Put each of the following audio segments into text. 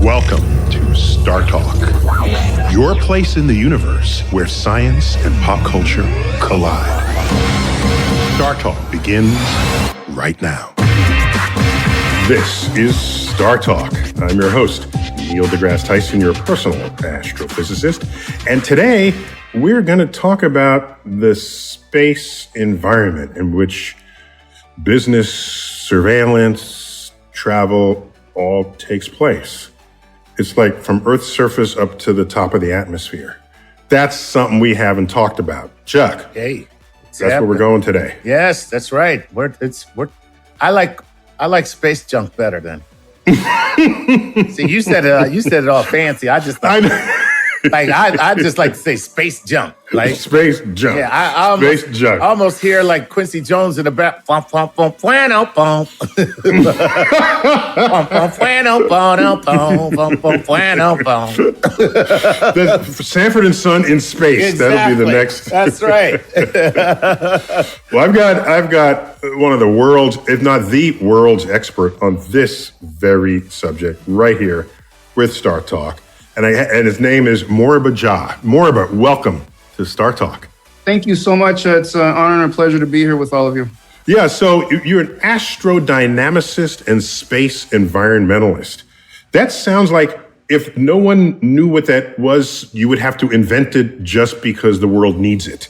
Welcome to StarTalk, your place in the universe where science and pop culture collide. StarTalk begins right now. This is StarTalk. I'm your host, Neil deGrasse Tyson, your personal astrophysicist. And today, we're going to talk about the space environment in which business, surveillance, travel all takes place. It's like from Earth's surface up to the top of the atmosphere. That's something we haven't talked about. Chuck. Hey, that's where we're going today. Yes, that's right. I like space junk better than. See, you said it all fancy. I just I just like to say space junk. Like space junk. Yeah, I almost hear like Quincy Jones in the back. Bump, bump, bump, bump, bump. Sanford and Son in space. Exactly. That'll be the next. That's right. Well, I've got one of the world's, if not the world's expert on this very subject right here with StarTalk. And his name is Moriba Jah. Moriba, welcome to StarTalk. Thank you so much. It's an honor and a pleasure to be here with all of you. Yeah, so you're an astrodynamicist and space environmentalist. That sounds like if no one knew what that was, you would have to invent it just because the world needs it,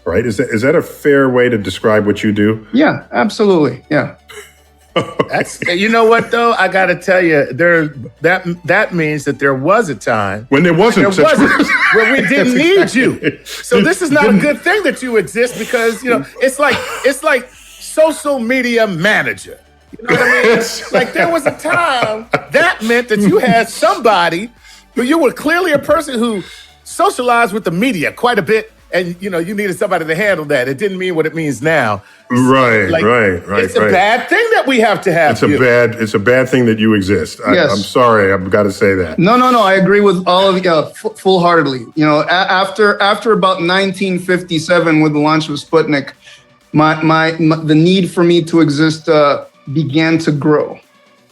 right? Is that a fair way to describe what you do? Yeah, absolutely. Yeah. That's, you know what though? I got to tell you, that means that there was a time when there wasn't where we didn't need you. So this is not a good thing that you exist because it's like social media manager. You know what I mean? Like there was a time that meant that you had somebody who you were clearly a person who socialized with the media quite a bit. And, you needed somebody to handle that. It didn't mean what it means now. Right. It's a bad thing that we have to have It's a bad thing that you exist. Yes. I'm sorry. I've got to say that. No. I agree with all of you full-heartedly. After about 1957 with the launch of Sputnik, the need for me to exist began to grow.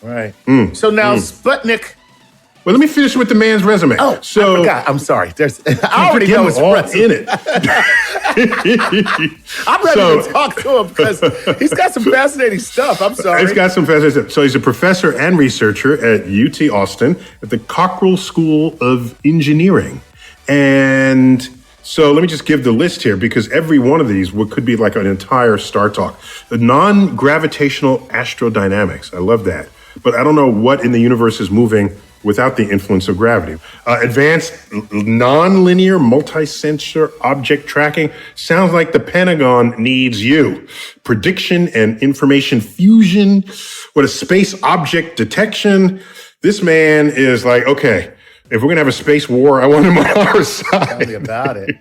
Right. So now Sputnik... Well, let me finish with the man's resume. Oh, I forgot. I'm sorry. I already know it's all in it. I'm ready to talk to him because he's got some fascinating stuff. I'm sorry. He's got some fascinating stuff. So he's a professor and researcher at UT Austin at the Cockrell School of Engineering. And so let me just give the list here because every one of these could be like an entire StarTalk. The non-gravitational astrodynamics. I love that. But I don't know what in the universe is moving without the influence of gravity. Advanced nonlinear multi-sensor object tracking. Sounds like the Pentagon needs you. Prediction and information fusion. What a space object detection. This man is like, okay, if we're going to have a space war, I want him on our side. Tell me about it.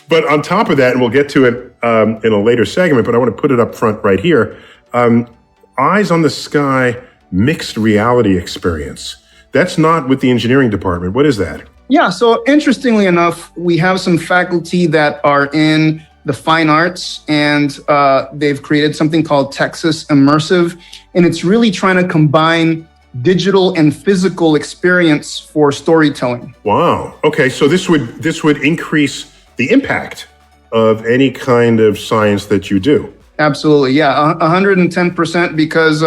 But on top of that, and we'll get to it in a later segment, but I want to put it up front right here. Eyes on the Sky mixed reality experience. That's not with the engineering department. What is that? Yeah, so interestingly enough, we have some faculty that are in the fine arts, and they've created something called Texas Immersive, and it's really trying to combine digital and physical experience for storytelling. Wow. Okay, so this would increase the impact of any kind of science that you do. Absolutely, yeah, 110%, because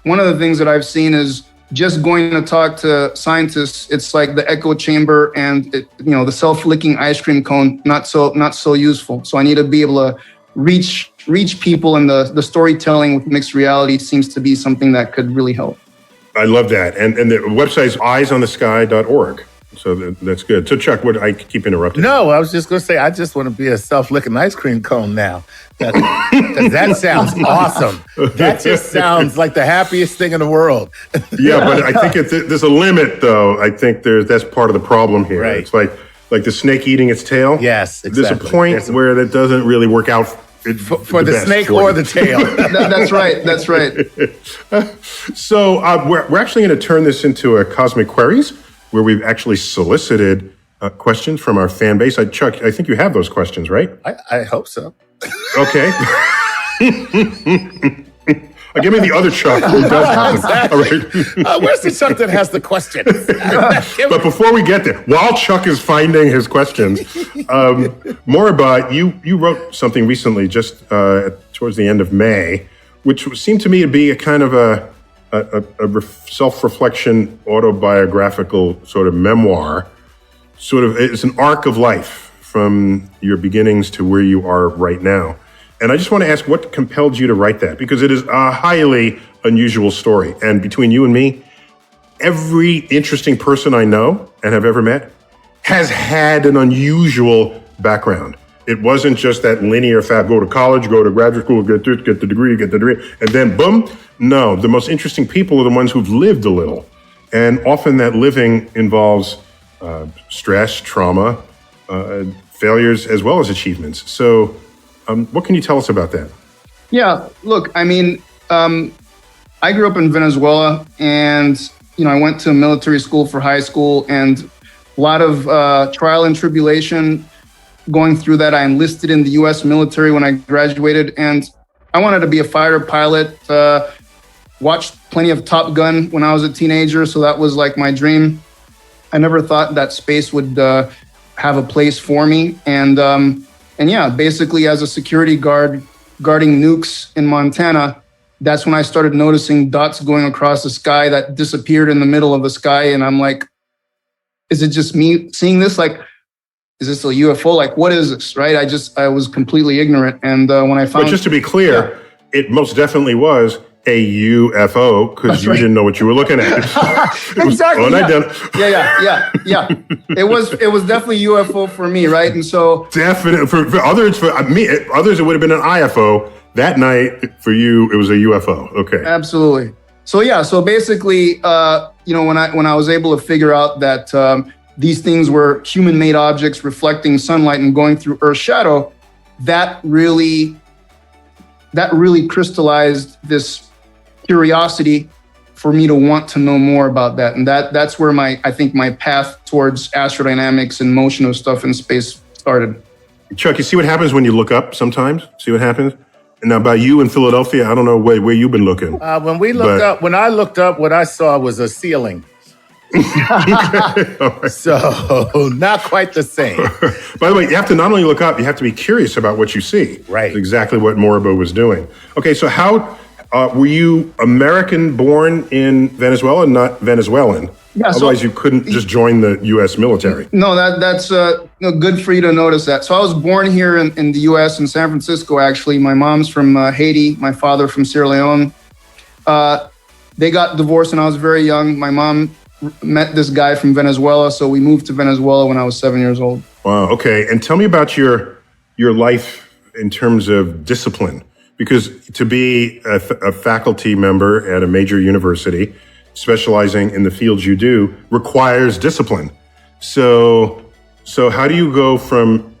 one of the things that I've seen is just going to talk to scientists, it's like the echo chamber and the self-licking ice cream cone, not so useful. So I need to be able to reach people, and the storytelling with mixed reality seems to be something that could really help. I love that. And the website is eyesonthesky.org. So that's good. So Chuck, I keep interrupting? No, I was just going to say, I just want to be a self-licking ice cream cone now. That sounds awesome. That just sounds like the happiest thing in the world. Yeah, but I think there's a limit, though. I think that's part of the problem here. Right. It's like the snake eating its tail. Yes, exactly. There's a point where that doesn't really work out for the snake or the tail. That's right. That's right. So we're actually going to turn this into a Cosmic Queries, where we've actually solicited questions from our fan base. Chuck, I think you have those questions, right? I hope so. Okay. Give me the other Chuck who does have them. All right. Where's the Chuck that has the question? But before we get there, while Chuck is finding his questions, Moribah, you wrote something recently, just towards the end of May, which seemed to me to be a kind of a self-reflection, autobiographical sort of memoir. It's an arc of life from your beginnings to where you are right now. And I just want to ask, what compelled you to write that? Because it is a highly unusual story. And between you and me, every interesting person I know and have ever met has had an unusual background. It wasn't just that linear go to college, go to graduate school, get the degree, and then boom. No, the most interesting people are the ones who've lived a little. And often that living involves stress, trauma, failures, as well as achievements. So what can you tell us about that? Yeah, look, I mean, I grew up in Venezuela, and I went to military school for high school, and a lot of trial and tribulation going through that. I enlisted in the U.S. military when I graduated, and I wanted to be a fighter pilot. Watched plenty of Top Gun when I was a teenager, so that was like my dream. I never thought that space would have a place for me, and yeah, basically as a security guard guarding nukes in Montana, that's when I started noticing dots going across the sky that disappeared in the middle of the sky, and I'm like, is it just me seeing this? Like, is this a UFO? Like, what is this, right? I was completely ignorant. And when I found... But just to be clear, It most definitely was a UFO because you didn't know what you were looking at. Exactly. Yeah. It was definitely UFO for me, right? And so... Definitely. For others, others, it would have been an IFO. That night, for you, it was a UFO. Okay. Absolutely. So basically, when I was able to figure out that these things were human-made objects reflecting sunlight and going through Earth's shadow, that really crystallized this curiosity for me to want to know more about that. And that's where I think my path towards astrodynamics and motion of stuff in space started. Chuck, you see what happens when you look up sometimes? See what happens? And now about you in Philadelphia, I don't know where you've been looking. When I looked up, what I saw was a ceiling. So not quite the same. By the way, you have to not only look up, you have to be curious about what you see. Right. That's exactly what Moribah was doing. Okay, so how were you American born in Venezuela, not Venezuelan? Yeah, otherwise, you couldn't just join the U.S. military. No, that's good for you to notice that. So I was born here in the U.S. in San Francisco, actually. My mom's from Haiti, my father from Sierra Leone. They got divorced when I was very young. My mom met this guy from Venezuela, so we moved to Venezuela when I was 7 years old. Wow, okay. And tell me about your life in terms of discipline, because to be a faculty member at a major university, specializing in the fields you do, requires discipline. So how do you go from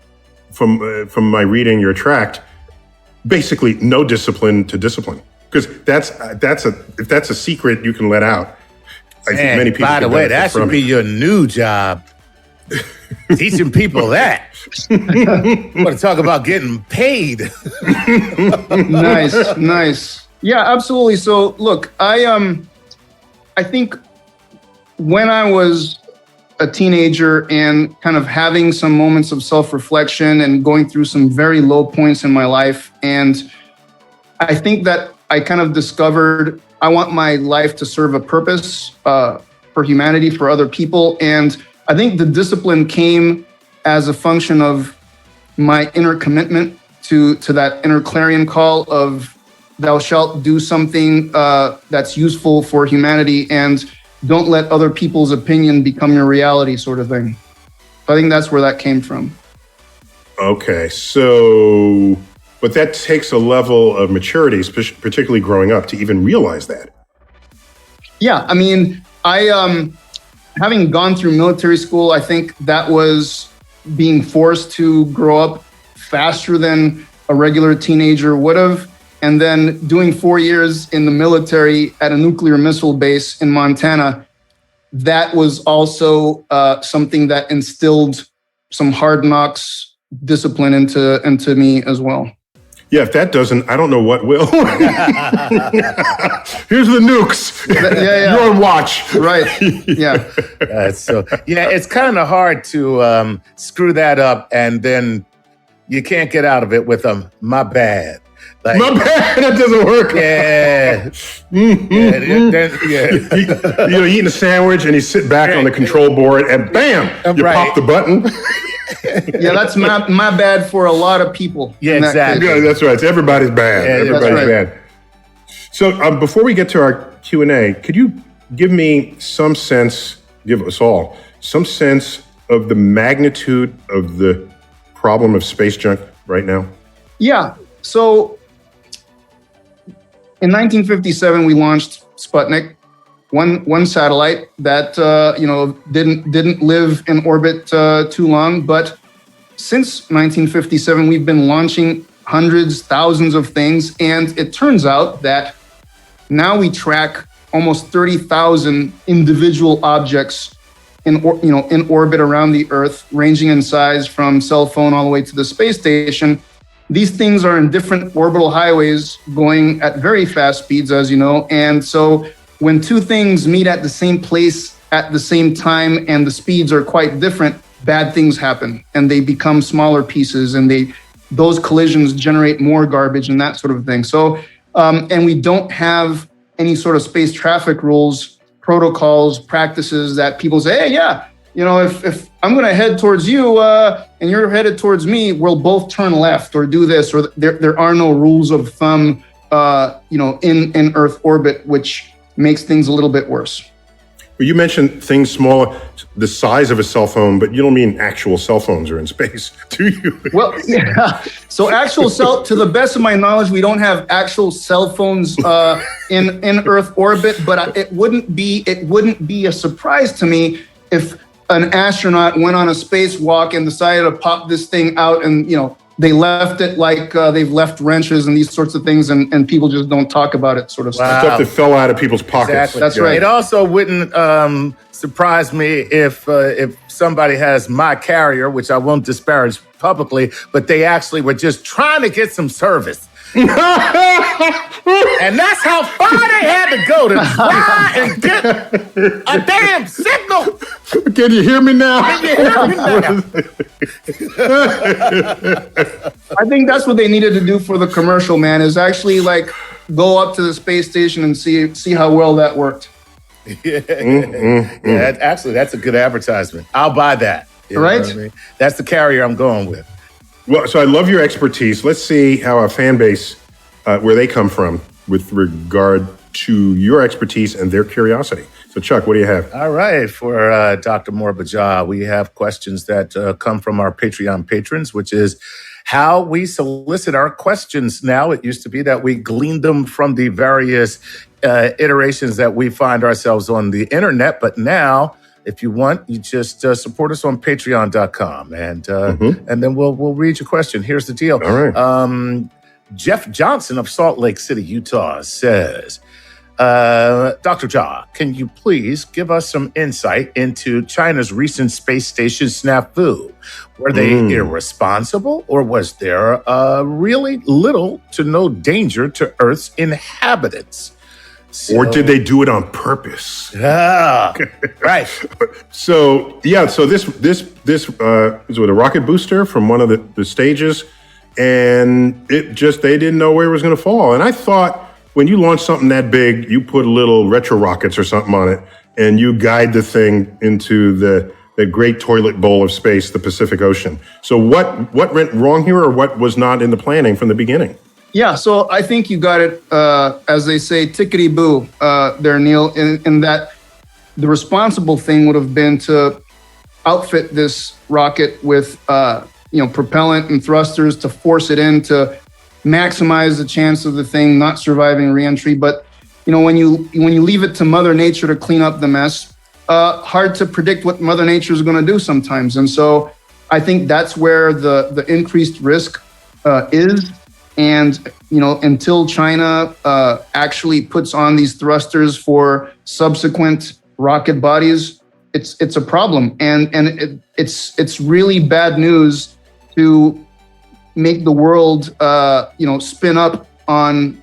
my reading your tract, basically no discipline to discipline? Because if that's a secret you can let out, I think many people. By the way, that should be your new job. Teaching people that. Want to talk about getting paid? Nice. Yeah, absolutely. So look, I think when I was a teenager and kind of having some moments of self-reflection and going through some very low points in my life, and I think that I kind of discovered I want my life to serve a purpose for humanity, for other people. And I think the discipline came as a function of my inner commitment to that inner clarion call of thou shalt do something that's useful for humanity and don't let other people's opinion become your reality, sort of thing. I think that's where that came from. Okay, so... But that takes a level of maturity, particularly growing up, to even realize that. Yeah, I mean, having gone through military school, I think that was being forced to grow up faster than a regular teenager would have. And then doing 4 years in the military at a nuclear missile base in Montana, that was also something that instilled some hard knocks discipline into me as well. Yeah, if that doesn't, I don't know what will. Here's the nukes. Yeah. You're on watch. Right. Yeah. It's kind of hard to screw that up, and then you can't get out of it with my bad. Like, My bad. That doesn't work. Yeah. Eating a sandwich and you sit back on the control board and bam, you pop the button. Yeah, that's my bad for a lot of people. Yeah, exactly. Yeah, that's right. It's everybody's bad. Yeah, everybody's bad. So before we get to our Q&A, could you give us all some sense of the magnitude of the problem of space junk right now? Yeah. So in 1957, we launched Sputnik, one satellite that didn't live in orbit too long. But since 1957, we've been launching hundreds, thousands of things, and it turns out that now we track almost 30,000 individual objects in orbit around the Earth, ranging in size from cell phone all the way to the space station. These things are in different orbital highways going at very fast speeds, as you know. And so when two things meet at the same place at the same time and the speeds are quite different, bad things happen and they become smaller pieces, and those collisions generate more garbage and that sort of thing. So, and we don't have any sort of space traffic rules, protocols, practices that people say, hey, yeah, if I'm going to head towards you and you're headed towards me, we'll both turn left or do this, or there are no rules of thumb, in Earth orbit, which makes things a little bit worse. Well, you mentioned things smaller, the size of a cell phone, but you don't mean actual cell phones are in space, do you? Well, yeah. So to the best of my knowledge, we don't have actual cell phones in Earth orbit, but it wouldn't be a surprise to me if an astronaut went on a spacewalk and decided to pop this thing out, and they left it like they've left wrenches and these sorts of things, and people just don't talk about it, sort of stuff that fell out of people's pockets. Exactly. That's right. It also wouldn't surprise me if somebody has my carrier, which I won't disparage publicly, but they actually were just trying to get some service. And that's how far they had to go to try and get a damn signal. Can you hear me now? I think that's what they needed to do for the commercial, man, is actually like go up to the space station and see how well that worked. Actually, that's a good advertisement. I'll buy that. Right? I mean? That's the carrier I'm going with. Well, so I love your expertise. Let's see how our fan base, where they come from with regard to your expertise and their curiosity. So, Chuck, what do you have? All right. For Dr. Morbaja, we have questions that come from our Patreon patrons, which is how we solicit our questions now. It used to be that we gleaned them from the various iterations that we find ourselves on the internet, but now, if you want, you just support us on patreon.com and then we'll read your question. Here's the deal. All right. Jeff Johnson of Salt Lake City, Utah says, Dr. Jha, can you please give us some insight into China's recent space station snafu? Were they irresponsible, or was there really little to no danger to Earth's inhabitants? Or did they do it on purpose? Yeah, right. So this is with a rocket booster from one of the stages, and they didn't know where it was going to fall. And I thought when you launch something that big, you put little retro rockets or something on it, and you guide the thing into the great toilet bowl of space, the Pacific Ocean. So what went wrong here, or what was not in the planning from the beginning? Yeah, so I think you got it, as they say, tickety-boo there, Neil, in that the responsible thing would have been to outfit this rocket with, propellant and thrusters to force it in to maximize the chance of the thing not surviving reentry. But, when you leave it to Mother Nature to clean up the mess, hard to predict what Mother Nature is going to do sometimes. And so I think that's where the increased risk is. And, until China actually puts on these thrusters for subsequent rocket bodies, it's a problem. And it's really bad news to make the world, spin up on,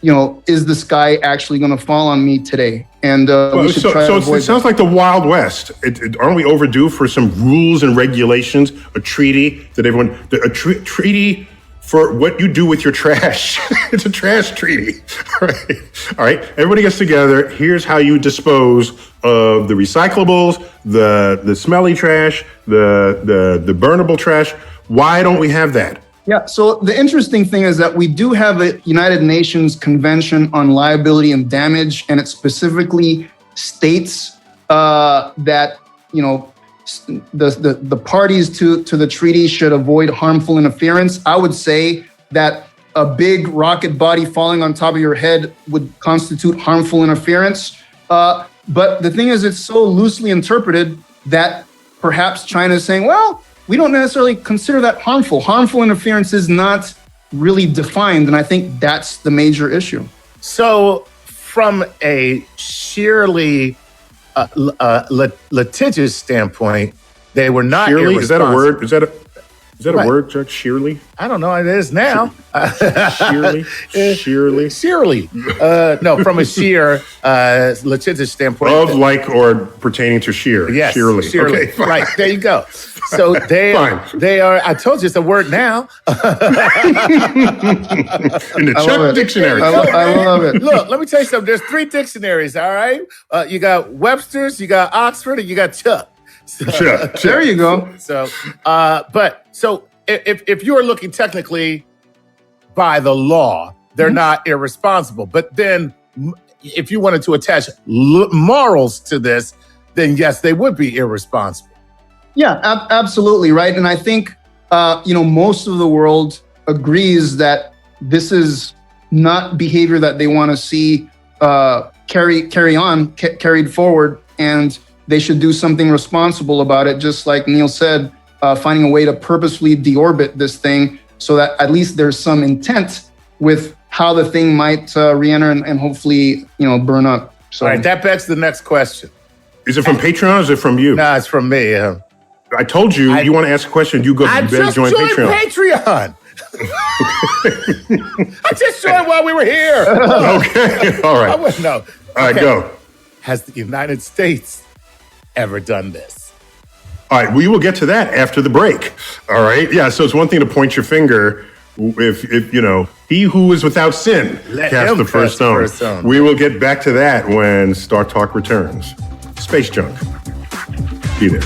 is the sky actually going to fall on me today? And we should try to avoid it sounds like the Wild West. Aren't we overdue for some rules and regulations? A treaty that treaty for what you do with your trash. It's a trash treaty. All right. Everybody gets together. Here's how you dispose of the recyclables, the smelly trash, the burnable trash. Why don't we have that? Yeah. So the interesting thing is that we do have a United Nations Convention on Liability and Damage, and it specifically states that the parties to the treaty should avoid harmful interference. I would say that a big rocket body falling on top of your head would constitute harmful interference. But the thing is, it's so loosely interpreted that perhaps China is saying, well, we don't necessarily consider that harmful. Harmful interference is not really defined, and I think that's the major issue. So from a sheerly litigious standpoint, they were not irresponsible. Is that a word? Is that a word, Chuck? Sheerly? I don't know. It is now. Sheerly? No, from a sheer litigious standpoint. Of, like, or pertaining to sheer. Yes, sheerly. Okay, fine. Right, there you go. So they are, I told you it's a word now. In the Chuck dictionary. I love it. Look, let me tell you something. There's 3 dictionaries, all right? You got Webster's, you got Oxford, and you got Chuck. So, there you go. So if you are looking technically by the law, they're not irresponsible. But then if you wanted to attach morals to this, then yes, they would be irresponsible. Yeah, absolutely. Right. And I think, most of the world agrees that this is not behavior that they want to see carried forward. And they should do something responsible about it. Just like Neil said, finding a way to purposefully deorbit this thing so that at least there's some intent with how the thing might re-enter and hopefully, burn up. So, all right, that begs the next question. Is it from Patreon or is it from you? No, it's from me. I told you, you want to ask a question, you better join Patreon. I just joined while we were here. Okay, all right. I wouldn't know. All right, go. Has the United States ever done this? All right, we will get to that after the break. All right, yeah. So it's one thing to point your finger if he who is without sin cast the first stone. We will get back to that when StarTalk returns. Space Junk. Be there.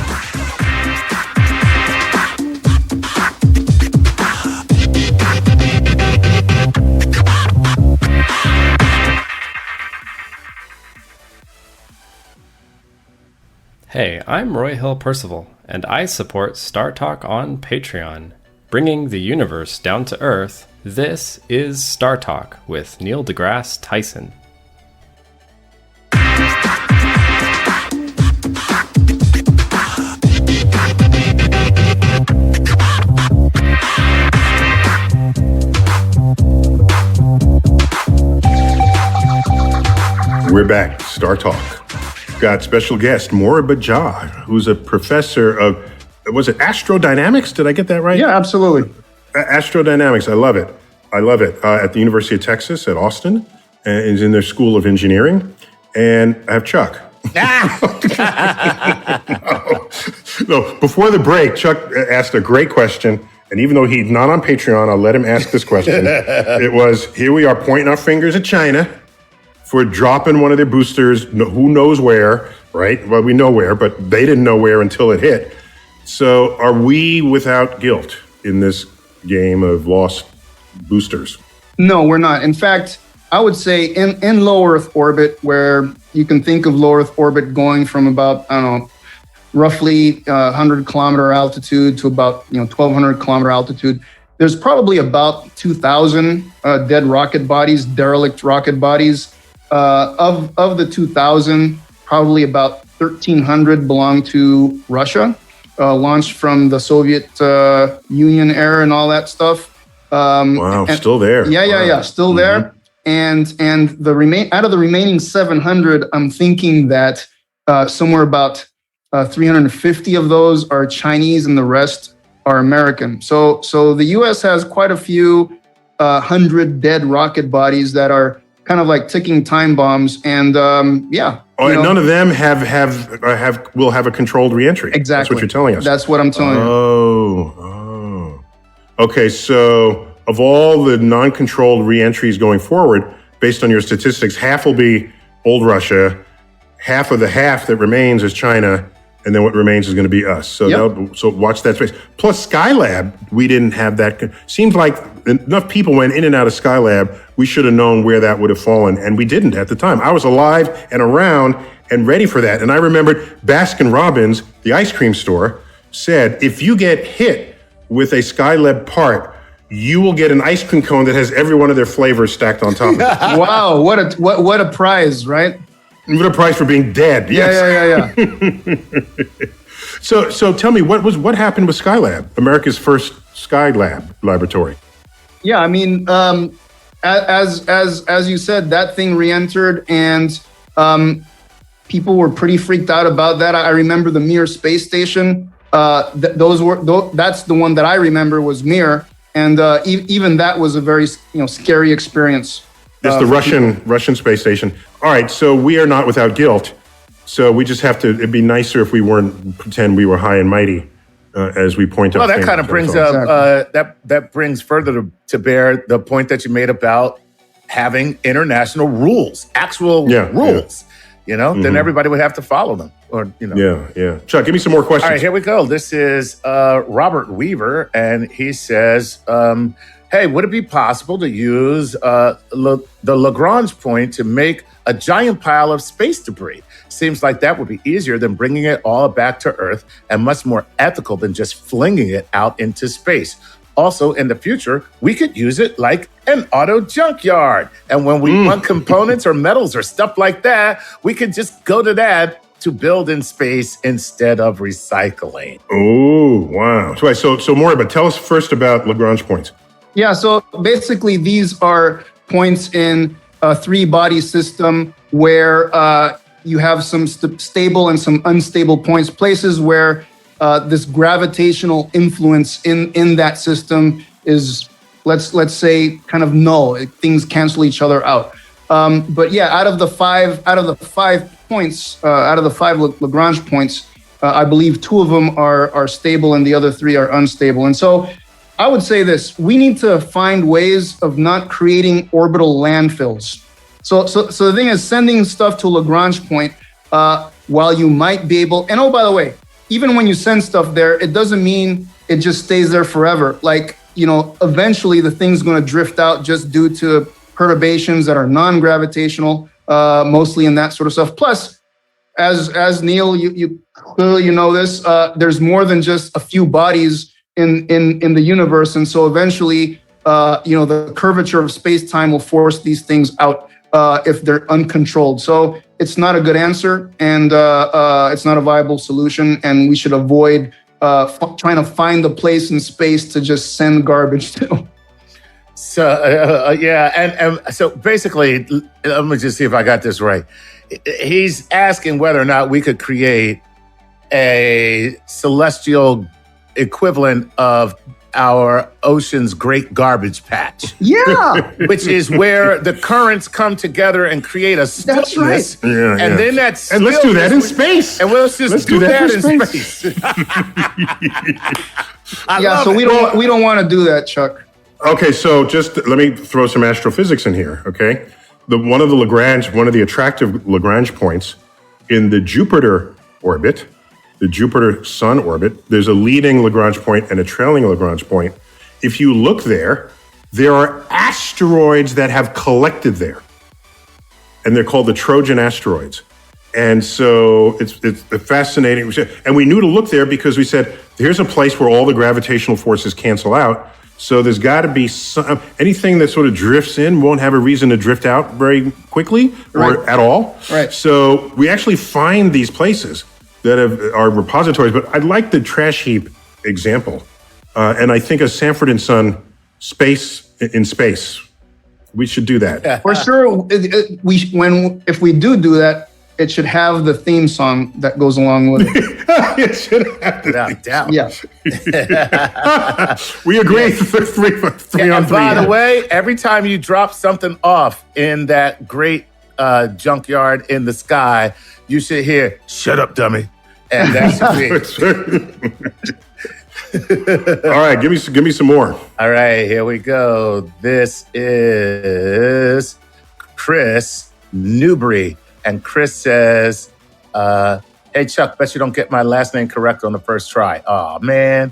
Hey, I'm Roy Hill Percival, and I support StarTalk on Patreon. Bringing the universe down to Earth, this is StarTalk with Neil deGrasse Tyson. We're back, StarTalk. Got special guest Moribba Jah, who's a professor of, was it astrodynamics? Did I get that right? Yeah, absolutely. Astrodynamics, I love it. At the University of Texas at Austin, and is in their School of Engineering. And I have Chuck. No, before the break, Chuck asked a great question. And even though he's not on Patreon, I'll let him ask this question. It was, here we are pointing our fingers at China for dropping one of their boosters, who knows where, right? Well, we know where, but they didn't know where until it hit. So are we without guilt in this game of lost boosters? No, we're not. In fact, I would say in low Earth orbit, where you can think of low Earth orbit going from about, roughly 100 kilometer altitude to about 1,200 kilometer altitude, there's probably about 2,000 dead rocket bodies, derelict rocket bodies. Of the 2,000, probably about 1,300 belong to Russia, launched from the Soviet Union era and all that stuff. Wow, still there. Yeah, still there. And out of the remaining 700, I'm thinking that somewhere about 350 of those are Chinese, and the rest are American. So the U.S. has quite a few 100 dead rocket bodies that are kind of like ticking time bombs, and none of them will have a controlled reentry. Exactly. That's what you're telling us. That's what I'm telling you. Oh. Okay, so of all the non-controlled reentries going forward, based on your statistics, half will be old Russia, half that remains is China, and then what remains is going to be us. So so watch that space. Plus Skylab, we didn't have that. Seems like enough people went in and out of Skylab, we should have known where that would have fallen, and we didn't at the time. I was alive and around and ready for that. And I remembered Baskin Robbins, the ice cream store, said, if you get hit with a Skylab part, you will get an ice cream cone that has every one of their flavors stacked on top of it. Wow, what a prize, right? What a price for being dead. Yes. Yeah. So tell me, what happened with Skylab, America's first Skylab laboratory? Yeah, I mean, as you said, that thing re-entered, and people were pretty freaked out about that. I remember the Mir space station. That's the one that I remember was Mir, and even that was a very scary experience. It's the Russian space station. All right, so we are not without guilt. So we just have to. It'd be nicer if we weren't pretend we were high and mighty, as we point out. Well, that kind of brings up that brings further to bear the point that you made about having international rules, actual rules. Then everybody would have to follow them, Yeah. Chuck, give me some more questions. All right, here we go. This is Robert Weaver, and he says, hey, would it be possible to use the Lagrange point to make a giant pile of space debris? Seems like that would be easier than bringing it all back to Earth and much more ethical than just flinging it out into space. Also, in the future, we could use it like an auto junkyard. And when we want components or metals or stuff like that, we could just go to that to build in space instead of recycling. Oh, wow. So more, but tell us first about Lagrange points. Yeah, so basically these are points in a three-body system where you have some stable and some unstable points, places where this gravitational influence in that system is, let's say, kind of null. Things cancel each other out. But yeah, out of the five Lagrange points, I believe two of them are stable and the other three are unstable. And so I would say this: we need to find ways of not creating orbital landfills. So the thing is, sending stuff to Lagrange point, while you might be able, and oh, by the way, even when you send stuff there, it doesn't mean it just stays there forever. Like, eventually the thing's going to drift out just due to perturbations that are non-gravitational, mostly in that sort of stuff. Plus, as Neil, you clearly know this, there's more than just a few bodies in the universe, and so eventually, the curvature of space-time will force these things out if they're uncontrolled. So it's not a good answer, and it's not a viable solution, and we should avoid trying to find a place in space to just send garbage to. So and so basically, let me just see if I got this right. He's asking whether or not we could create a celestial equivalent of our ocean's great garbage patch. Yeah. Which is where the currents come together and create a stillness. That's right. And then that's and let's do that in space. And let's do that in space. So we don't want to do that, Chuck. Okay, so just let me throw some astrophysics in here, okay? One of the attractive Lagrange points in the Jupiter orbit, the Jupiter Sun orbit, there's a leading Lagrange point and a trailing Lagrange point. If you look there are asteroids that have collected there, and they're called the Trojan asteroids. And so it's fascinating. And we knew to look there because we said, here's a place where all the gravitational forces cancel out. So there's got to be anything that sort of drifts in won't have a reason to drift out very quickly or at all. Right. So we actually find these places that are repositories. But I like the trash heap example. And I think a Sanford and Son space in space, we should do that. For sure. If we do that, it should have the theme song that goes along with it. It should have Without doubt. Yeah. We agree. Three on And three. by the way, every time you drop something off in that great junkyard in the sky, you should hear, "Shut up, dummy." And that should be. All right, give me some more. All right, here we go. This is Chris Newbury. And Chris says, hey, Chuck, bet you don't get my last name correct on the first try. Oh, man.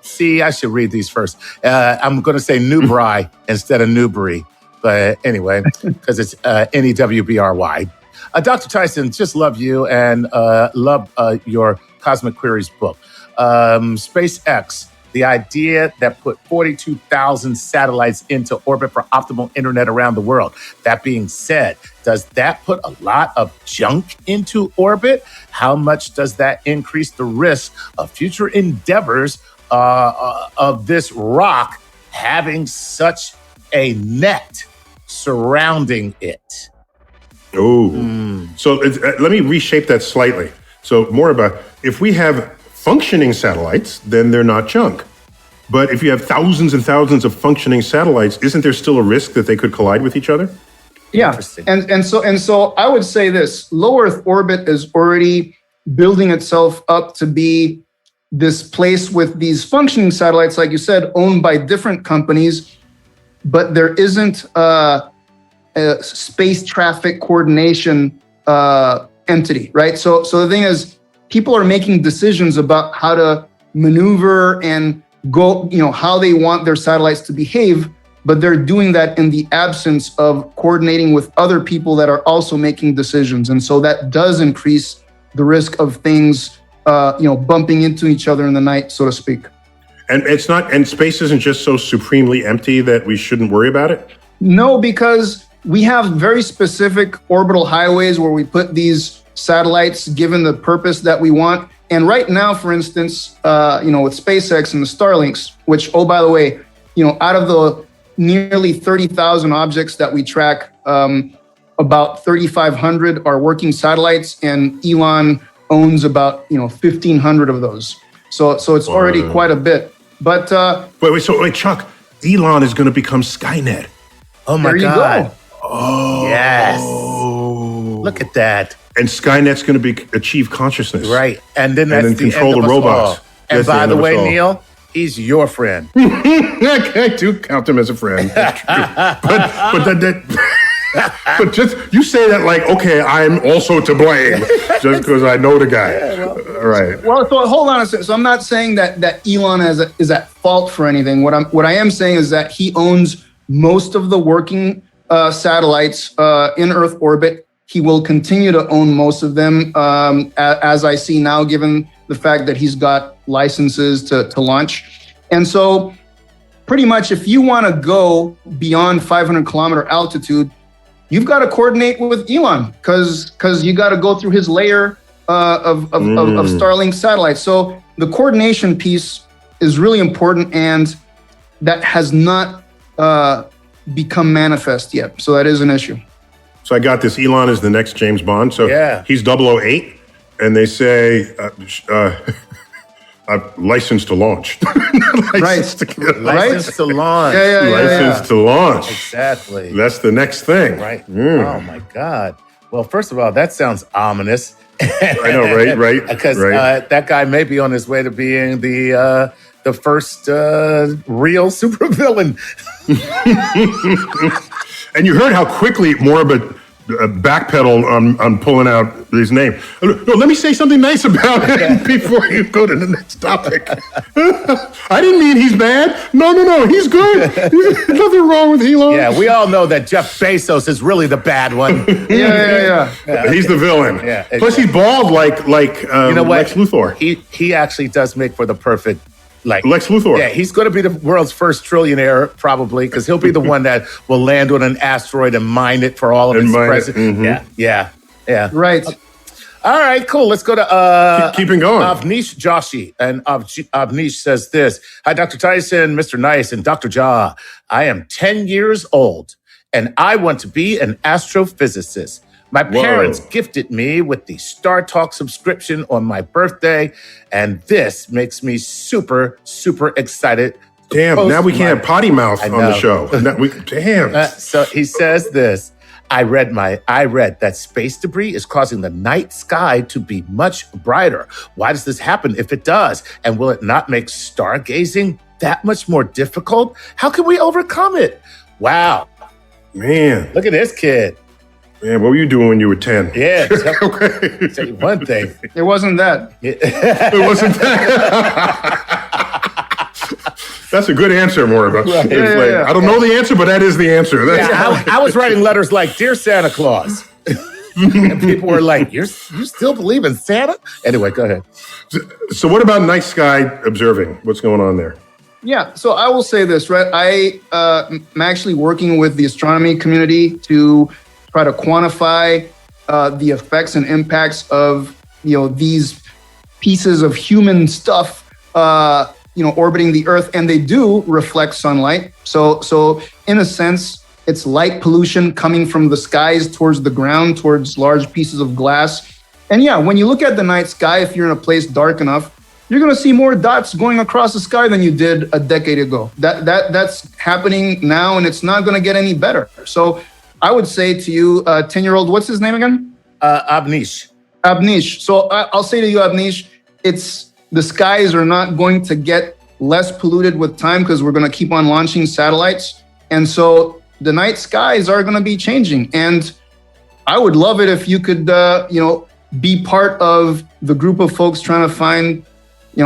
See, I should read these first. I'm going to say Newbury instead of Newbury. But anyway, because it's Newbry. Dr. Tyson, just love you and love your Cosmic Queries book. SpaceX, the idea that put 42,000 satellites into orbit for optimal internet around the world. That being said, does that put a lot of junk into orbit? How much does that increase the risk of future endeavors of this rock having such a net surrounding it? Oh, so let me reshape that slightly. So more about if we have functioning satellites, then they're not junk. But if you have thousands and thousands of functioning satellites, isn't there still a risk that they could collide with each other? Yeah, and so I would say this: low Earth orbit is already building itself up to be this place with these functioning satellites, like you said, owned by different companies, but there isn't a space traffic coordination entity, right? So the thing is, people are making decisions about how to maneuver and go, how they want their satellites to behave, but they're doing that in the absence of coordinating with other people that are also making decisions. And so that does increase the risk of things, bumping into each other in the night, so to speak. And and space isn't just so supremely empty that we shouldn't worry about it? No, because we have very specific orbital highways where we put these satellites given the purpose that we want. And right now, for instance, with SpaceX and the Starlinks, which, oh, by the way, out of the nearly 30,000 objects that we track, about 3,500 are working satellites, and Elon owns about 1,500 of those. So it's already quite a bit. But wait, Chuck, Elon is going to become Skynet. Oh my there you God! go. Oh yes! Look at that. And Skynet's going to achieve consciousness, Right, and then that's the control end the of us robots. all. And That's the by end the of us way, all. Neil, he's your friend. I do count him as a friend. That's true. But just you say that like, okay, I'm also to blame just because I know the guy. All right. Well, so hold on a second. So I'm not saying that Elon is at fault for anything. What I am saying is that he owns most of the working satellites in Earth orbit. He will continue to own most of them, as I see now, given the fact that he's got licenses to launch. And so pretty much if you want to go beyond 500 kilometer altitude, you've got to coordinate with Elon because you got to go through his layer of Starlink satellites. So the coordination piece is really important, and that has not become manifest yet. So that is an issue. So I got this. Elon is the next James Bond. So Yeah. he's 008, and they say license to launch. Right. License to launch. Yeah. License to launch. Exactly. That's the next thing. Right. Oh my God. Well, first of all, that sounds ominous. I know, right? Because that guy may be on his way to being the first real supervillain. And you heard how quickly Moribund backpedaled on pulling out his name. No, let me say something nice about him before you go to the next topic. I didn't mean he's bad. No, he's good. There's nothing wrong with Elon. Yeah, we all know that Jeff Bezos is really the bad one. Yeah. He's the villain. Yeah, Plus, he's bald like You know what? Lex Luthor. He actually does make for the perfect. Lex Luthor. Yeah, he's going to be the world's first trillionaire, probably, because he'll be the one that will land on an asteroid and mine it for all of his present. Mhm. Yeah. Right. All right, cool. Let's go to Keeping going. Avnish Joshi. And Avnish says this: Hi, Dr. Tyson, Mr. Nice, and Dr. Ja. I am 10 years old and I want to be an astrophysicist. My parents gifted me with the StarTalk subscription on my birthday, and this makes me super, super excited. Damn, now we can't have potty mouth on the show. Damn. So he says this. I read that space debris is causing the night sky to be much brighter. Why does this happen if it does? And will it not make stargazing that much more difficult? How can we overcome it? Wow. Man. Look at this kid. Man, what were you doing when you were 10? Yeah. Tell you one thing. It wasn't that. It wasn't that. That's a good answer, Moriba. Right. I don't know the answer, but that is the answer. I was writing letters like, Dear Santa Claus. And people were like, you still believe in Santa? Anyway, go ahead. So what about night sky observing? What's going on there? Yeah, so I will say this, right? I'm actually working with the astronomy community to try to quantify the effects and impacts of, these pieces of human stuff, orbiting the Earth, and they do reflect sunlight. So in a sense, it's light pollution coming from the skies towards the ground, towards large pieces of glass. And yeah, when you look at the night sky, if you're in a place dark enough, you're going to see more dots going across the sky than you did a decade ago. That's happening now, and it's not going to get any better. So I would say to you, 10-year-old, what's his name again? Abnish. So I'll say to you, Abnish, the skies are not going to get less polluted with time because we're going to keep on launching satellites. And so the night skies are going to be changing. And I would love it if you could, be part of the group of folks trying to find,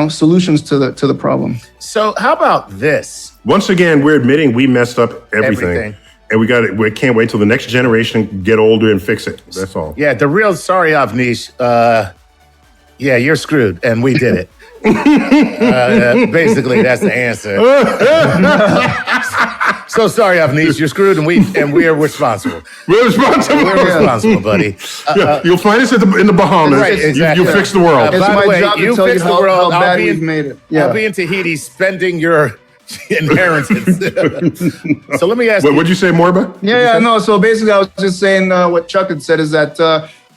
solutions to the problem. So how about this? Once again, we're admitting we messed up everything. And we can't wait till the next generation get older and fix it. That's all. Yeah, the real sorry, Avnish. You're screwed, and we did it. Basically, that's the answer. So sorry, Avnish, you're screwed, and we are responsible. We're responsible, buddy. You'll find us in the Bahamas. Right, exactly. You fix the world. It's by my the way, job to you tell fix you the world. how bad we've made it. I'll be in Tahiti spending your inheritance. So let me ask you. What'd you say more about? No. So basically, I was just saying what Chuck had said is that,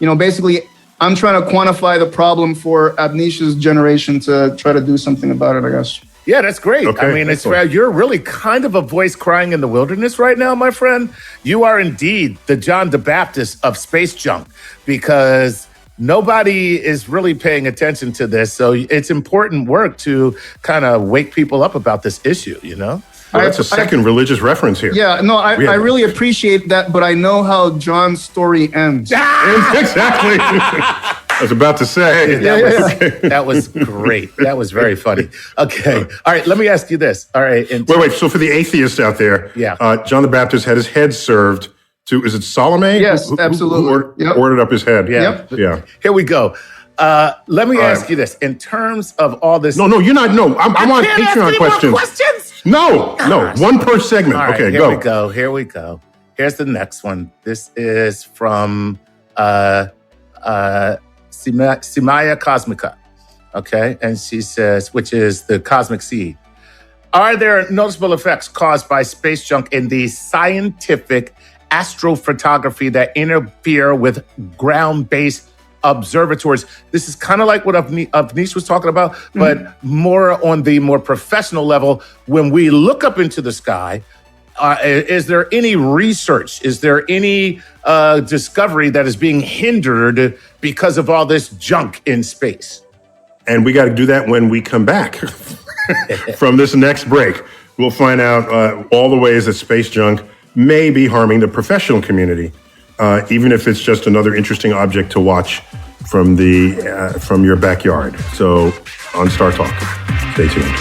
basically, I'm trying to quantify the problem for Abnish's generation to try to do something about it, I guess. Yeah, that's great. Okay, I mean, you're really kind of a voice crying in the wilderness right now, my friend. You are indeed the John the Baptist of space junk, because nobody is really paying attention to this. So it's important work to kind of wake people up about this issue, Well, that's a second religious reference here. Yeah, no, I really appreciate that, but I know how John's story ends. Exactly. I was about to say. That was great. That was very funny. Okay. All right, let me ask you this. All right. Wait. So for the atheists out there, John the Baptist had his head served to, is it Salome? Yes, absolutely. Who ordered up his head. Yeah. Here we go. Let me ask you this. In terms of all this... No, you're not. No, I want Patreon questions. No. One per segment. All right, okay, go. Here we go. Here's the next one. This is from Simaya Cosmica. Okay, and she says, which is the cosmic seed. Are there noticeable effects caused by space junk in the scientific astrophotography that interfere with ground-based observatories? This is kind of like what Avnish was talking about, but more on the more professional level. When we look up into the sky, is there any research? Is there any discovery that is being hindered because of all this junk in space? And we got to do that when we come back from this next break. We'll find out all the ways that space junk may be harming the professional community, even if it's just another interesting object to watch from your backyard. So on StarTalk, stay tuned.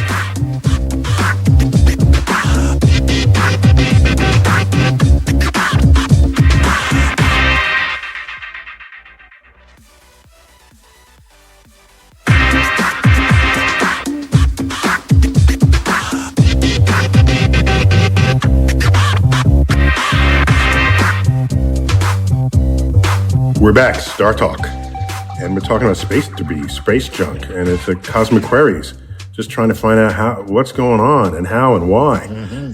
We're back, StarTalk, and we're talking about space debris, space junk, and it's the cosmic queries. Just trying to find out what's going on and how and why.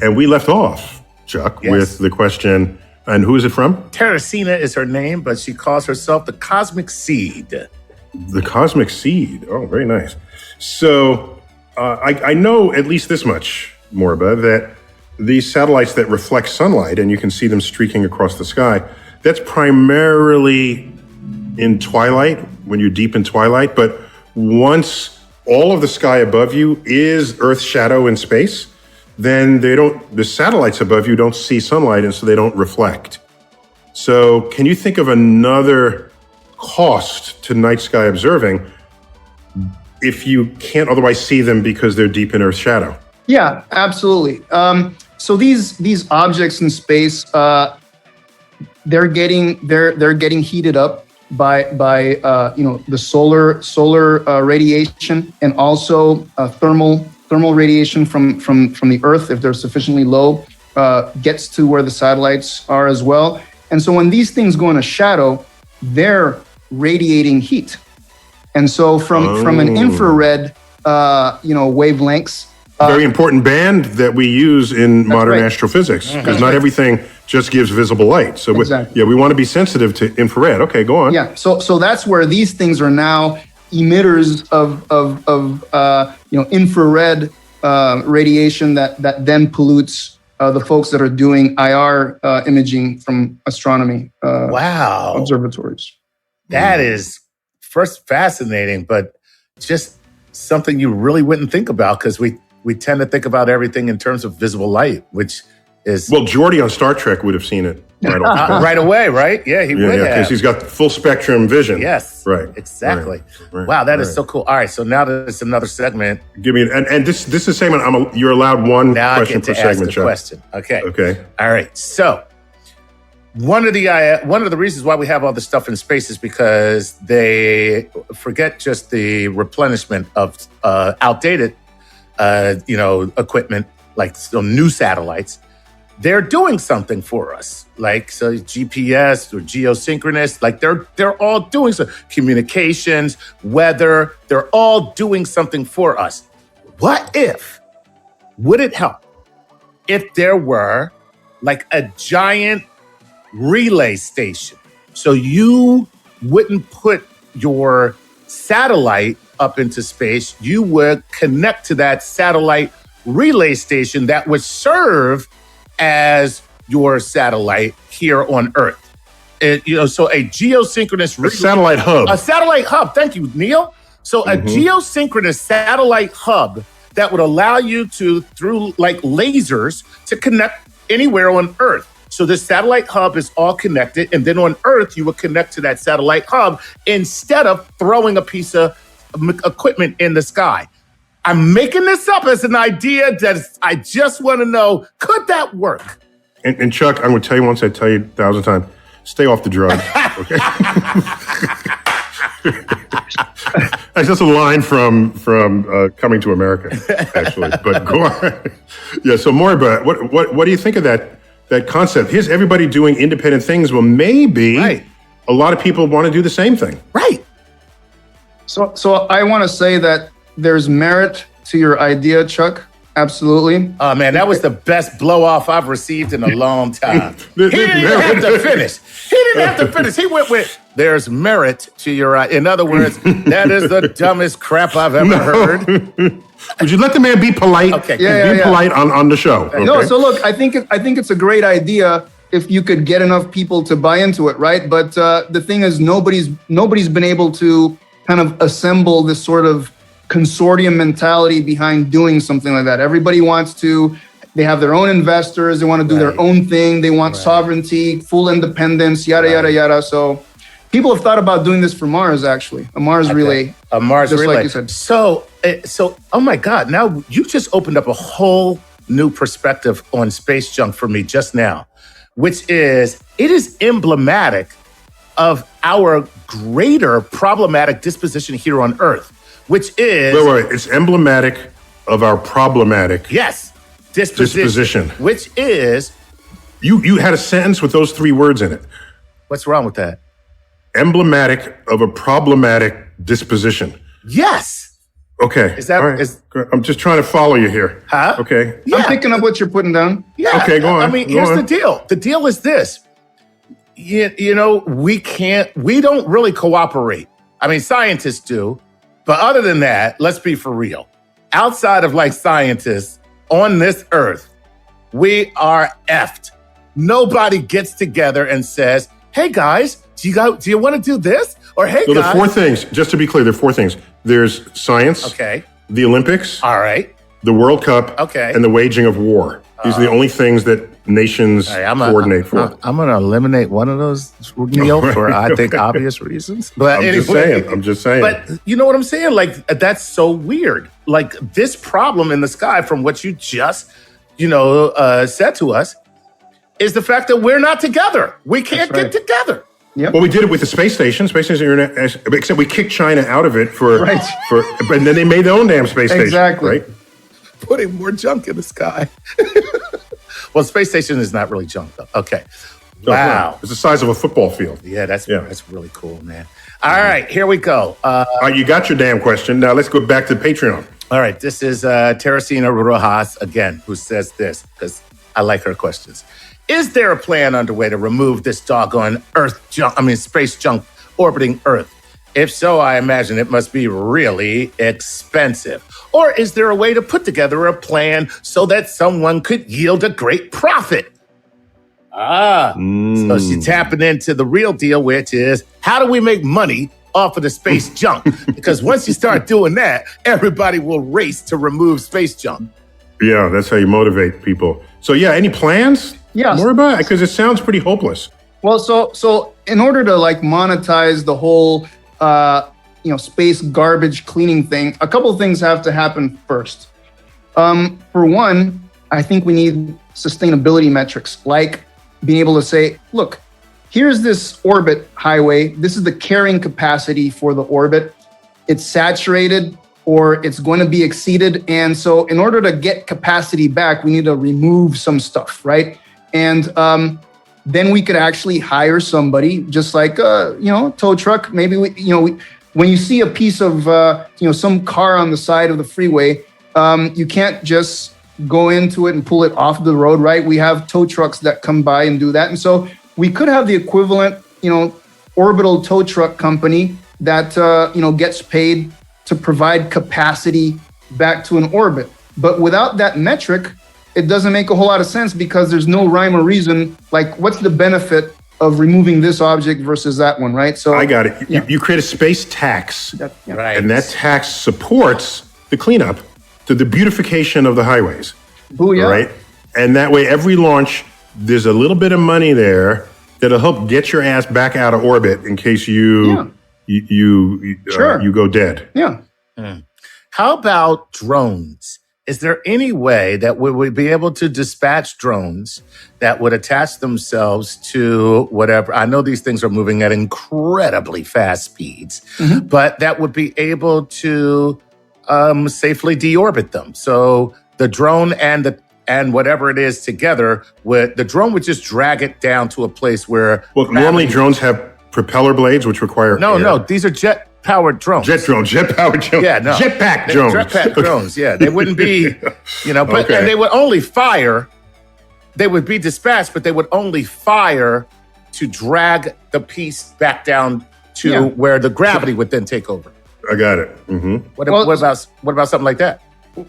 And we left off, Chuck, with the question: And who is it from? Teresina is her name, but she calls herself the Cosmic Seed. The Cosmic Seed. Oh, very nice. So I know at least this much, Morba, that these satellites that reflect sunlight, and you can see them streaking across the sky, that's primarily in twilight, when you're deep in twilight. But once all of the sky above you is Earth's shadow in space, then the satellites above you don't see sunlight, and so they don't reflect. So can you think of another cost to night sky observing if you can't otherwise see them because they're deep in Earth's shadow? Yeah, absolutely. So these objects in space, they're getting heated up by the solar radiation, and also thermal radiation from the Earth, if they're sufficiently low, gets to where the satellites are as well. And so when these things go in a shadow, they're radiating heat. And so from an infrared wavelengths. Very important band that we use in modern astrophysics, because not everything just gives visible light. So we want to be sensitive to infrared. Okay, go on. Yeah, so that's where these things are now emitters of infrared radiation that then pollutes the folks that are doing IR imaging from astronomy observatories. That is first fascinating, but just something you really wouldn't think about, because we tend to think about everything in terms of visible light, which is... Well, Geordi on Star Trek would have seen it right away, right? Yeah, he would have. Because he's got full spectrum vision. Yes. Right. Exactly. Right. Wow, that is so cool. All right, so now there's another segment. Give me and this is a segment. You're allowed one now question per segment. Ask the question. Okay. Okay. All right. So one of the reasons why we have all this stuff in space is because they forget just the replenishment of outdated equipment, like some new satellites. They're doing something for us, like so GPS or geosynchronous, like they're all doing some communications, weather, they're all doing something for us. Would it help if there were like a giant relay station? So you wouldn't put your satellite up into space, you would connect to that satellite relay station that would serve as your satellite here on Earth. So a geosynchronous relay, satellite hub. A satellite hub. Thank you, Neil. So a geosynchronous satellite hub that would allow you to, through like lasers, to connect anywhere on Earth. So this satellite hub is all connected, and then on Earth, you would connect to that satellite hub instead of throwing a piece of equipment in the sky. I'm making this up as an idea that I just want to know, could that work? And Chuck, I'm going to tell you once, I tell you 1,000 times, stay off the drugs, okay? That's just a line from Coming to America, actually. But go on. Yeah. So Morba, what do you think of that concept? Here's everybody doing independent things. Well, maybe a lot of people want to do the same thing. Right. So I want to say that there's merit to your idea, Chuck. Absolutely. Oh, man, that was the best blow-off I've received in a long time. He didn't even have to finish. He went with, there's merit to your idea. In other words, that is the dumbest crap I've ever heard. Would you let the man be polite? Okay. Be polite on the show. Okay? No, so look, I think it's a great idea if you could get enough people to buy into it, right? But the thing is, nobody's been able to kind of assemble this sort of consortium mentality behind doing something like that. Everybody wants to, they have their own investors, they want to do their own thing, they want sovereignty, full independence, yada, yada, yada. So people have thought about doing this for Mars, actually. A Mars relay. A Mars relay. Like you said. So, oh my God, now you just opened up a whole new perspective on space junk for me just now, which is, it is emblematic of our greater problematic disposition here on Earth, which is... Wait. It's emblematic of our problematic... Yes. Disposition. Which is... You had a sentence with those 3 words in it. What's wrong with that? Emblematic of a problematic disposition. Yes. Okay. Is that... All right. I'm just trying to follow you here. Huh? Okay. Yeah. I'm picking up what you're putting down. Yeah. Okay, go on. I mean, here's the deal. The deal is this. we don't really cooperate. I mean, scientists do, but other than that, let's be for real. Outside of like scientists on this earth, we are effed. Nobody gets together and says, "Hey guys, do you want to do this?" Or "Hey So guys." there are 4 things. Just to be clear, there are 4 things. There's science. Okay. The Olympics. All right. The World Cup. Okay. And the waging of war. These are the only things that nations coordinate for. I'm going to eliminate one of those, Neil, for I think obvious reasons. But I'm just saying. But you know what I'm saying? Like, that's so weird. Like, this problem in the sky, from what you just, said to us, is the fact that we're not together. We can't get together. Yep. Well, we did it with the space station. Space station, except we kicked China out of it and then they made their own damn space station. Exactly. Right? Putting more junk in the sky. Well, space station is not really junk, though. Okay. Wow. It's the size of a football field. Yeah, that's really cool, man. All right, here we go. All right, you got your damn question. Now let's go back to Patreon. All right, this is Teresina Rojas again, who says this, because I like her questions. Is there a plan underway to remove this doggone space junk orbiting Earth? If so, I imagine it must be really expensive. Or is there a way to put together a plan so that someone could yield a great profit? So she's tapping into the real deal, which is, how do we make money off of the space junk? Because once you start doing that, everybody will race to remove space junk. Yeah, that's how you motivate people. So yeah, any plans? Yes. More about it? Because it sounds pretty hopeless. Well, so in order to like monetize the whole space garbage cleaning thing, a couple of things have to happen first. For one, I think we need sustainability metrics, like being able to say, look, here's this orbit highway. This is the carrying capacity for the orbit. It's saturated or it's going to be exceeded. And so in order to get capacity back, we need to remove some stuff, right? And then we could actually hire somebody, just like tow truck. Maybe when you see a piece of some car on the side of the freeway, you can't just go into it and pull it off the road, right? We have tow trucks that come by and do that, and so we could have the equivalent, orbital tow truck company that gets paid to provide capacity back to an orbit. But without that metric, it doesn't make a whole lot of sense, because there's no rhyme or reason. Like, what's the benefit of removing this object versus that one, right? So I got it. You create a space tax, Right. and that tax supports the cleanup, to the beautification of the highways. Booyah. Right? And that way, every launch, there's a little bit of money there that'll help get your ass back out of orbit in case you go dead. Yeah. How about drones? Is there any way that we would be able to dispatch drones that would attach themselves to whatever? I know these things are moving at incredibly fast speeds, but that would be able to safely deorbit them. So the drone and whatever it is together, the drone would just drag it down to a place where... Well, normally drones have propeller blades, which require No, these are jet-powered drones. Jet-powered drones. Yeah, no. Jetpack drones. Jetpack drones, yeah. They wouldn't be, but Okay. and they would only fire. They would be dispatched, but they would only fire to drag the piece back down to where the gravity would then take over. I got it. Mm-hmm. What about something like that?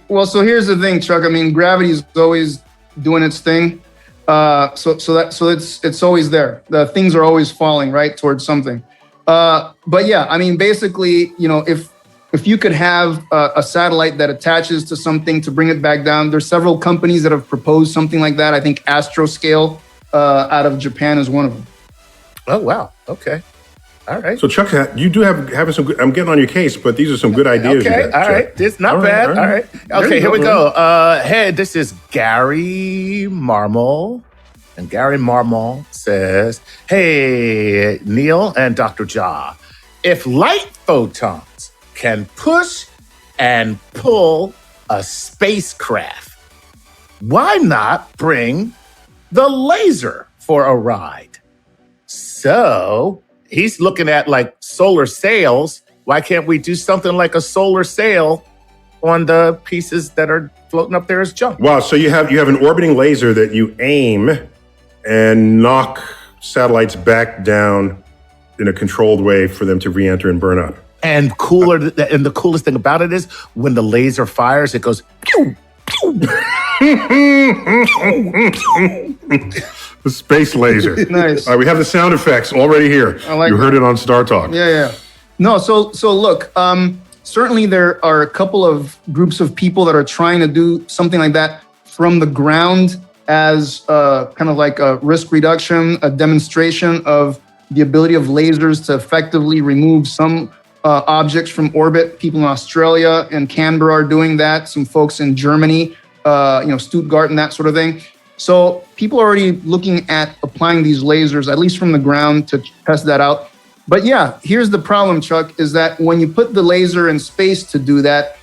Well, so here's the thing, Chuck. I mean, gravity is always doing its thing. So it's always there. The things are always falling right towards something. But yeah, I mean, basically, if you could have a satellite that attaches to something to bring it back down, there's several companies that have proposed something like that. I think Astroscale out of Japan is one of them. Oh wow. Okay. All right. So Chuck, you do have some good, I'm getting on your case, but these are some good ideas. Okay, you got, all right. This not bad. All right. Okay, here we go. Hey, this is Gary Marmol. And Gary Marmol says, hey, Neil and Dr. Ja, if light photons can push and pull a spacecraft, why not bring the laser for a ride? So he's looking at like solar sails. Why can't we do something like a solar sail on the pieces that are floating up there as junk? Wow. So you have an orbiting laser that you aim and knock satellites back down in a controlled way for them to re-enter and burn up. And the coolest thing about it is when the laser fires, it goes pew, pew. The space laser. Nice. All right, we have the sound effects already here. You heard it on StarTalk. Yeah. No, so look, certainly there are a couple of groups of people that are trying to do something like that from the ground as kind of like a risk reduction, a demonstration of the ability of lasers to effectively remove some objects from orbit. People in Australia and Canberra are doing that. Some folks in Germany, Stuttgart and that sort of thing. So people are already looking at applying these lasers, at least from the ground, to test that out. But yeah, here's the problem, Chuck, is that when you put the laser in space to do that,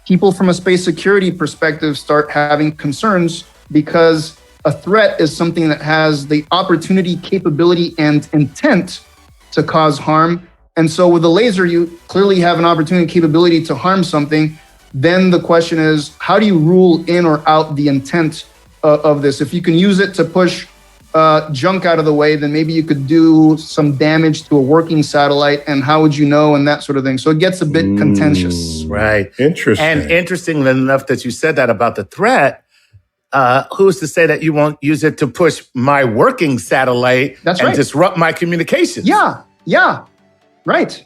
people from a space security perspective start having concerns because a threat is something that has the opportunity, capability, and intent to cause harm. And so with a laser, you clearly have an opportunity, capability to harm something. Then the question is, how do you rule in or out the intent of this? If you can use it to push junk out of the way, then maybe you could do some damage to a working satellite. And how would you know? And that sort of thing. So it gets a bit contentious. Right. Interesting. And interesting enough that you said that about the threat. Who's to say that you won't use it to push my working satellite and disrupt my communications? Yeah. Right.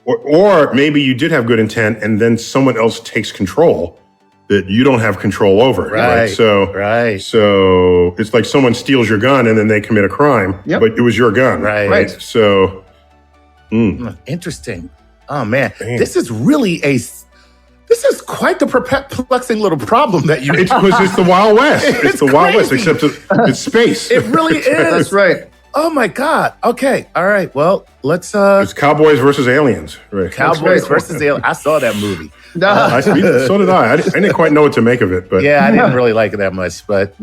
Or maybe you did have good intent and then someone else takes control that you don't have control over. Right. So it's like someone steals your gun and then they commit a crime, but it was your gun. Right. So. Interesting. Oh, man. This is really this is quite the perplexing little problem that you have. Because it's the Wild West. It's the Wild West, except it's space. It really is. That's right. Oh my God. Okay. All right. Well, let's. It's Cowboys versus Aliens. Right. Cowboys versus Aliens. I saw that movie. So did I. I didn't quite know what to make of it, but yeah, I didn't really like it that much. But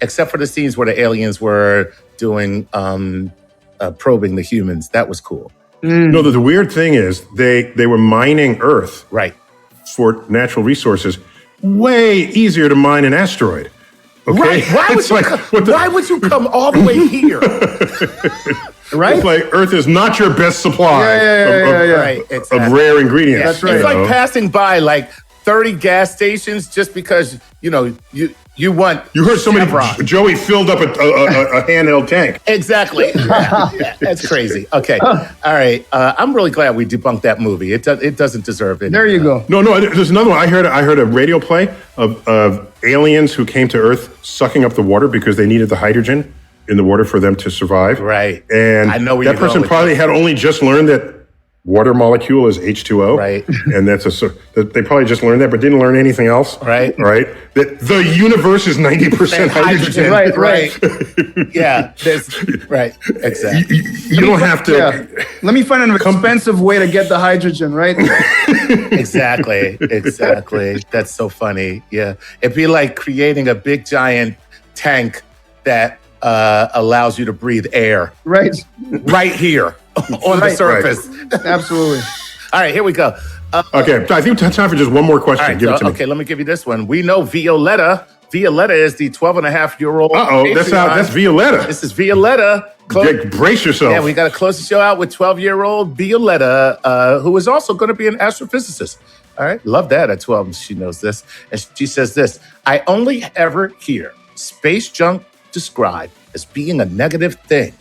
except for the scenes where the aliens were doing probing the humans, that was cool. No, the weird thing is they were mining Earth for natural resources. Way easier to mine an asteroid. Okay. Right. Why would you come all the way here? Right? It's like Earth is not your best supply of rare ingredients. That's right. It's like passing by like 30 gas stations just because, you want You heard somebody, Joey filled up a handheld tank. Exactly. Yeah, that's crazy. Okay. All right. I'm really glad we debunked that movie. It doesn't deserve it. There you go. No, there's another one. I heard a radio play of aliens who came to Earth sucking up the water because they needed the hydrogen in the water for them to survive. Right. And I know where that person probably had only just learned that water molecule is H2O. Right. And they probably just learned that, but didn't learn anything else. Right. Right. That the universe is 90% hydrogen. Right. Yeah. Right. Exactly. You don't have to. Yeah. Let me find an expensive way to get the hydrogen, right? Exactly. That's so funny. Yeah. It'd be like creating a big giant tank that allows you to breathe air. Right here on the surface. Right. Absolutely. All right, here we go. Okay, I think we have time for just one more question. All right, Give it to me. Okay, let me give you this one. We know Violetta. Violetta is the 12-and-a-half-year-old. That's Violetta. This is Violetta. Brace yourself. Yeah, we got to close the show out with 12-year-old Violetta, who is also going to be an astrophysicist. All right, love that at 12. She knows this. And she says this: I only ever hear space junk described as being a negative thing.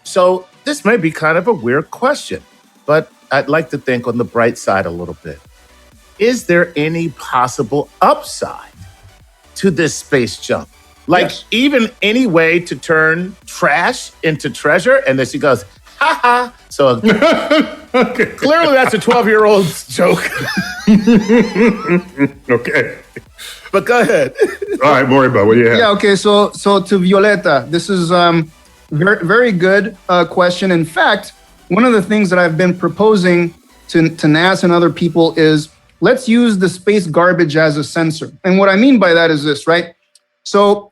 So this may be kind of a weird question, but I'd like to think on the bright side a little bit. Is there any possible upside to this space junk? Like even any way to turn trash into treasure? And then she goes, ha ha. So clearly that's a 12-year-old's joke. Okay. But go ahead. All right, Moriba, what do you have? Yeah, okay. So to Violetta, this is very, very good question. In fact, one of the things that I've been proposing to NASA and other people is let's use the space garbage as a sensor. And what I mean by that is this, right? So,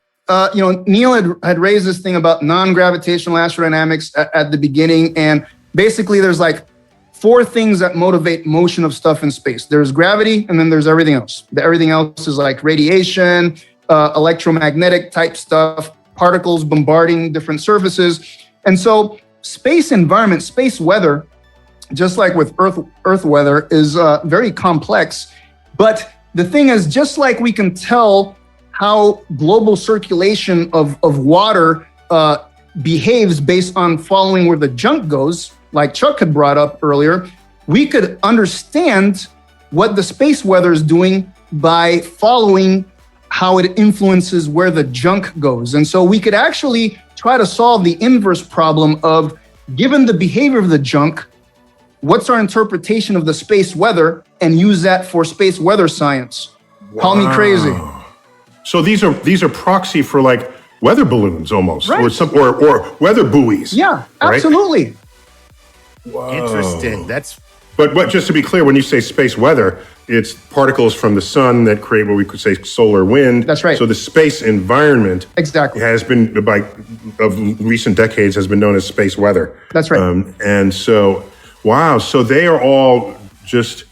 Neil had raised this thing about non-gravitational astrodynamics at the beginning. And basically there's like 4 things that motivate motion of stuff in space. There's gravity, and then there's everything else. Everything else is like radiation, electromagnetic type stuff, particles bombarding different surfaces. And so space environment, space weather, just like with Earth weather, is very complex. But the thing is, just like we can tell how global circulation of water behaves based on following where the junk goes, like Chuck had brought up earlier, we could understand what the space weather is doing by following how it influences where the junk goes. And so we could actually try to solve the inverse problem of, given the behavior of the junk, what's our interpretation of the space weather, and use that for space weather science. Wow. Call me crazy. So these are proxy for like weather balloons almost, right. or weather buoys. Yeah, absolutely. Right? Whoa. Interesting. But just to be clear, when you say space weather, it's particles from the sun that create what we could say solar wind. That's right. So the space environment has been, of recent decades, has been known as space weather. That's right. And so, wow. So they are all just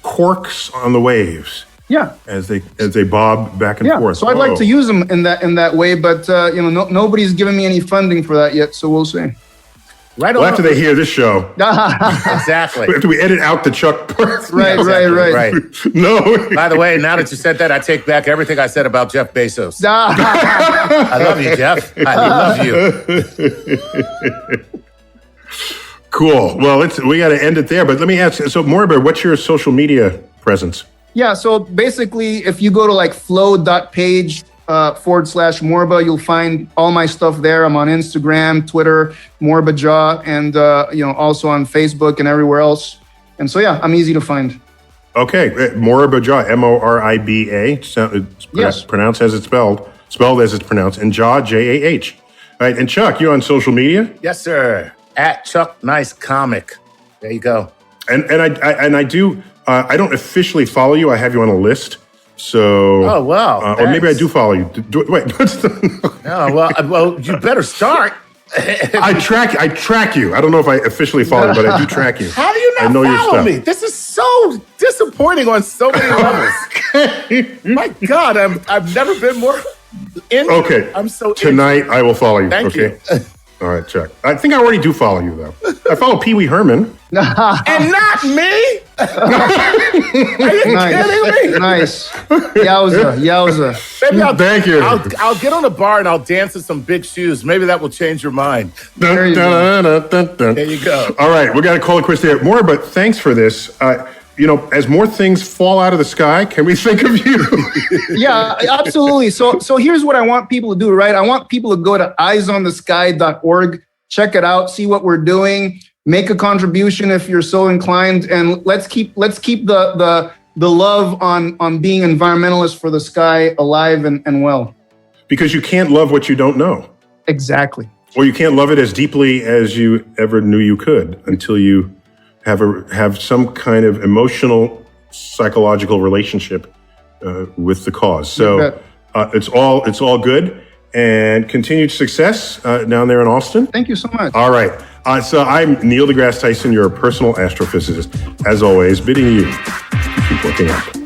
corks on the waves. Yeah. As they bob back and forth. So I'd like to use them in that way, but nobody's given me any funding for that yet. So we'll see. Right. Well, after they hear this show, exactly. After we edit out the Chuck part. Right. No. By the way, now that you said that, I take back everything I said about Jeff Bezos. I love you, Jeff. I love you. Cool. Well, we got to end it there. But let me ask. So, Moribur, what's your social media presence? Yeah. So basically, if you go to like flow.page /Morba, you'll find all my stuff there. I'm on Instagram, Twitter, Morba Jaw, and also on Facebook and everywhere else. And so I'm easy to find. Okay, Morba Jaw, Moriba. Yes. Pronounced as it's spelled as it's pronounced, and Jaw, Jah. All right, and Chuck, you on social media? Yes, sir. At Chuck Nice Comic. There you go. And I do. I don't officially follow you. I have you on a list. So, oh wow, or maybe I do follow you. Wait, oh well, you better start. I track you. I don't know if I officially follow you, but I do track you. How do you not follow me? This is so disappointing on so many levels. My God, I've never been more into. Okay, I'm so tonight into. I will follow you. Thank you. All right, Chuck. I think I already do follow you though. I follow Pee Wee Herman. And not me? Are you kidding me? Nice. Yowza. Maybe Thank you. I'll get on a bar and I'll dance in some big shoes. Maybe that will change your mind. There you go. All right, we got to call it quits there. More, but thanks for this. As more things fall out of the sky, can we think of you? Yeah, absolutely. So here's what I want people to do, right? I want people to go to eyesonthesky.org, check it out, see what we're doing, make a contribution if you're so inclined, and let's keep the love on being environmentalists for the sky alive and well. Because you can't love what you don't know. Exactly. Or you can't love it as deeply as you ever knew you could until you have some kind of emotional, psychological relationship with the cause. So it's all good, and continued success down there in Austin. Thank you so much. All right. So I'm Neil deGrasse Tyson, your personal astrophysicist. As always, bidding you keep working out.